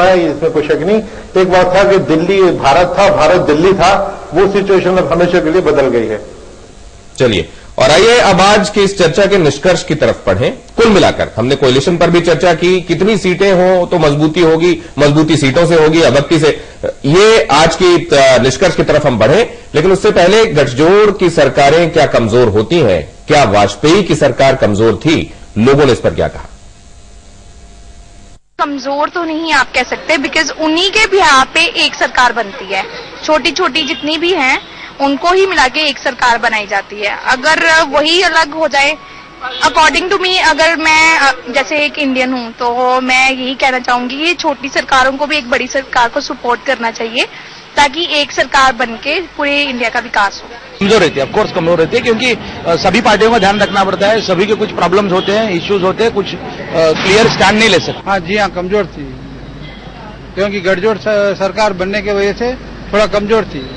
इसमें कोई शक नहीं। एक बात था कि दिल्ली भारत था, भारत दिल्ली था, वो सिचुएशन अब हमेशा के लिए बदल गई है। चलिए, और आइए अब आज की इस चर्चा के निष्कर्ष की तरफ पढ़ें। कुल मिलाकर हमने कोalition पर भी चर्चा की, कितनी सीटें हो तो मजबूती होगी, मजबूती सीटों से होगी, अभक्ति से, ये आज की निष्कर्ष की तरफ हम बढ़े। लेकिन उससे पहले गठजोड़ की सरकारें क्या कमजोर होती हैं? क्या वाजपेयी की सरकार कमजोर थी? लोगों ने इस पर क्या कहा? कमजोर तो नहीं आप कह सकते, बिकॉज उन्हीं के बिहार पे एक सरकार बनती है। छोटी छोटी जितनी भी हैं उनको ही मिला के एक सरकार बनाई जाती है। अगर वही अलग हो जाए, अकॉर्डिंग टू मी, अगर मैं जैसे एक इंडियन हूँ तो मैं यही कहना चाहूंगी कि छोटी सरकारों को भी एक बड़ी सरकार को सपोर्ट करना चाहिए ताकि एक सरकार बनके पूरे इंडिया का विकास हो। कमजोर रहती है, ऑफकोर्स कमजोर रहती है, क्योंकि सभी पार्टियों का ध्यान रखना पड़ता है, सभी के कुछ प्रॉब्लम्स होते हैं, इश्यूज होते हैं, कुछ क्लियर स्टैंड नहीं ले सकते। हाँ जी हाँ, कमजोर थी, क्योंकि गठजोड़ सरकार बनने की वजह से थोड़ा कमजोर थी।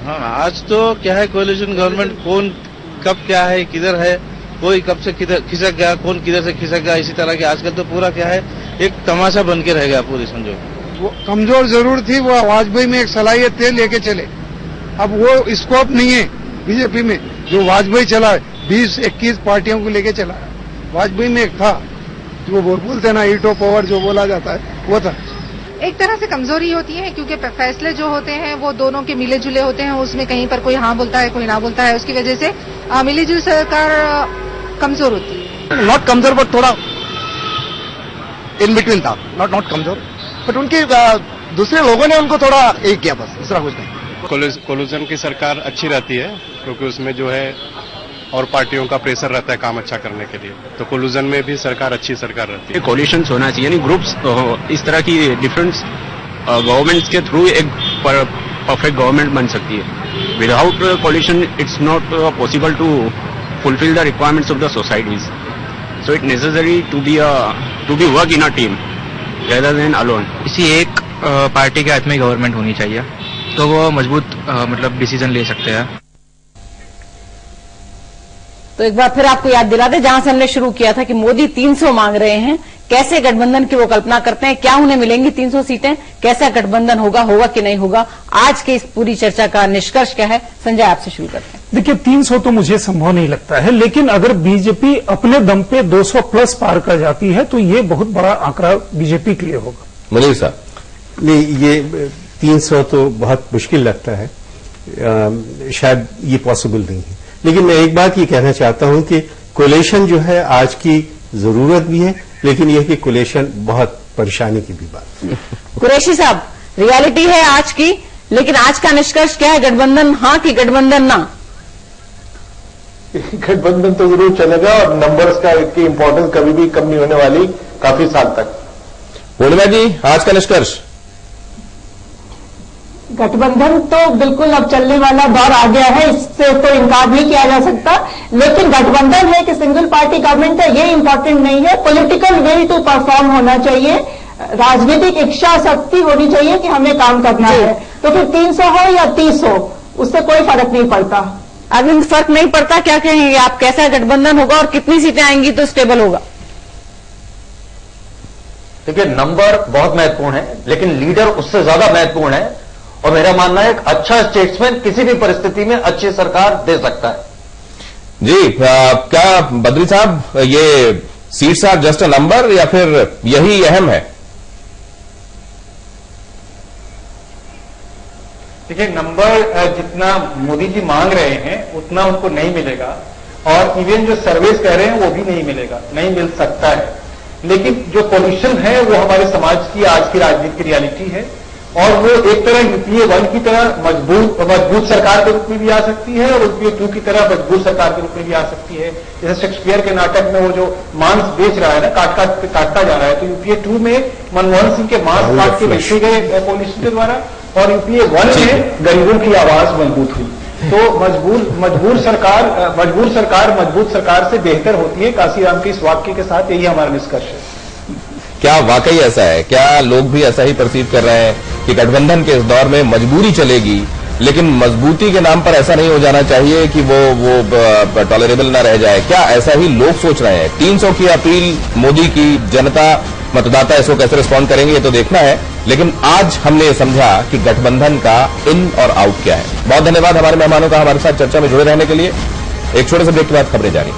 हाँ, आज तो क्या है, कोलिशन गवर्नमेंट कौन कब क्या है, किधर है, कोई कब से किधर खिसक गया, कौन किधर से खिसक गया, इसी तरह के आजकल तो पूरा क्या है, एक तमाशा बन के रह गया पूरी समझो। वो कमजोर जरूर थी, वो वाजपेयी में एक सलाहियत थे, लेके चले। अब वो स्कोप नहीं है बीजेपी में जो वाजपेयी चला, 20-21 पार्टियों को लेके चला। वाजपेयी में एक था जो बोलते ना ईटो पावर जो बोला जाता है, वो था। एक तरह से कमजोरी होती है क्योंकि फैसले जो होते हैं वो दोनों के मिले जुले होते हैं, उसमें कहीं पर कोई हाँ बोलता है कोई ना बोलता है, उसकी वजह से मिली जुली सरकार कमजोर होती है। नॉट कमजोर बट थोड़ा इन बिटवीन था, नॉट कमजोर, बट उनके दूसरे लोगों ने उनको थोड़ा एक किया, बस दूसरा कुछ नहीं। कोलिशन की सरकार अच्छी रहती है क्योंकि उसमें जो है और पार्टियों का प्रेशर रहता है काम अच्छा करने के लिए, तो कोलिशन में भी सरकार अच्छी सरकार रहती है। कोलिशन होना चाहिए, यानी ग्रुप्स, इस तरह की डिफरेंट गवर्नमेंट्स के थ्रू एक परफेक्ट गवर्नमेंट बन सकती है। Without coalition it's not possible to fulfil the requirements of the societies, so it necessary to be work in a team rather than alone. किसी एक पार्टी के हाथ में गवर्नमेंट होनी चाहिए तो वो मजबूत मतलब डिसीजन ले सकते हैं। तो एक बार फिर आपको याद दिला दे जहां से हमने शुरू किया था कि मोदी 300 मांग रहे हैं, कैसे गठबंधन की वो कल्पना करते हैं, क्या उन्हें मिलेंगी 300 सीटें, कैसा गठबंधन होगा कि नहीं होगा। आज के इस पूरी चर्चा का निष्कर्ष क्या है, संजय आपसे शुरू करते हैं। देखिए 300 तो मुझे संभव नहीं लगता है, लेकिन अगर बीजेपी अपने दम पे 200 प्लस पार कर जाती है तो ये बहुत बड़ा आंकड़ा बीजेपी के लिए होगा। मुनीर साहब, नहीं, ये 300 तो बहुत मुश्किल लगता है, शायद ये पॉसिबल नहीं है। लेकिन मैं एक बात ये कहना चाहता हूं कि कोलिशन जो है आज की जरूरत भी है, लेकिन यह कि कोलिशन बहुत परेशानी की भी बात है। कुरैशी साहब, रियलिटी है आज की, लेकिन आज का निष्कर्ष क्या है, गठबंधन हाँ कि गठबंधन ना? गठबंधन तो जरूर चलेगा और नंबर्स की इंपॉर्टेंस कभी भी कम नहीं होने वाली काफी साल तक। पूर्णिमा जी, आज का निष्कर्ष? गठबंधन तो बिल्कुल अब चलने वाला दौर आ गया है, इससे तो इनकार नहीं किया जा सकता, लेकिन गठबंधन है कि सिंगल पार्टी गवर्नमेंट है ये इंपॉर्टेंट नहीं है। पॉलिटिकल विल टू परफॉर्म होना चाहिए, राजनीतिक इच्छा शक्ति होनी चाहिए कि हमें काम करना है। तो फिर 300 हो या 30 हो, उससे कोई फर्क नहीं पड़ता। अभी फर्क नहीं पड़ता, क्या कहेंगे आप, कैसा गठबंधन होगा और कितनी सीटें आएंगी तो स्टेबल होगा? देखिए, नंबर बहुत महत्वपूर्ण है, लेकिन लीडर उससे ज्यादा महत्वपूर्ण है। और मेरा मानना है एक अच्छा स्टेट्समैन किसी भी परिस्थिति में अच्छी सरकार दे सकता है। जी, क्या बद्री साहब, ये seats are just a number या फिर यही अहम है? देखिए, नंबर जितना मोदी जी मांग रहे हैं उतना उनको नहीं मिलेगा, और इवन जो सर्वेस कह रहे हैं वो भी नहीं मिलेगा, नहीं मिल सकता है। लेकिन जो पोजीशन है वो हमारे समाज की आज की राजनीति की रियलिटी है, और वो एक तरह यूपीए 1 की तरह मजबूत सरकार के रूप में भी आ सकती है और यूपीए 2 की तरह मजबूत सरकार के रूप में भी आ सकती है। जैसे शेक्सपियर के नाटक में वो जो मांस बेच रहा है ना, काटता जा रहा है, तो यूपीए 2 में मनमोहन सिंह के मांस काट के बेचे गए पॉलिसी के द्वारा, और यूपीए 1 में गरीबों की आवाज मजबूत हुई। तो मजबूत सरकार मजबूत सरकार से बेहतर होती है। काशीराम के इस वाक्य के साथ यही हमारा निष्कर्ष है। क्या वाकई ऐसा है? क्या लोग भी ऐसा ही परसीव कर रहे हैं कि गठबंधन के इस दौर में मजबूरी चलेगी, लेकिन मजबूती के नाम पर ऐसा नहीं हो जाना चाहिए कि वो टॉलरेबल ना रह जाए? क्या ऐसा ही लोग सोच रहे हैं? 300 की अपील मोदी की, जनता मतदाता इसको कैसे रिस्पॉन्ड करेंगे ये तो देखना है, लेकिन आज हमने ये समझा कि गठबंधन का इन और आउट क्या है। बहुत धन्यवाद हमारे मेहमानों का हमारे साथ चर्चा में जुड़े रहने के लिए। एक छोटे से ब्रेक के बाद खबरें जारी।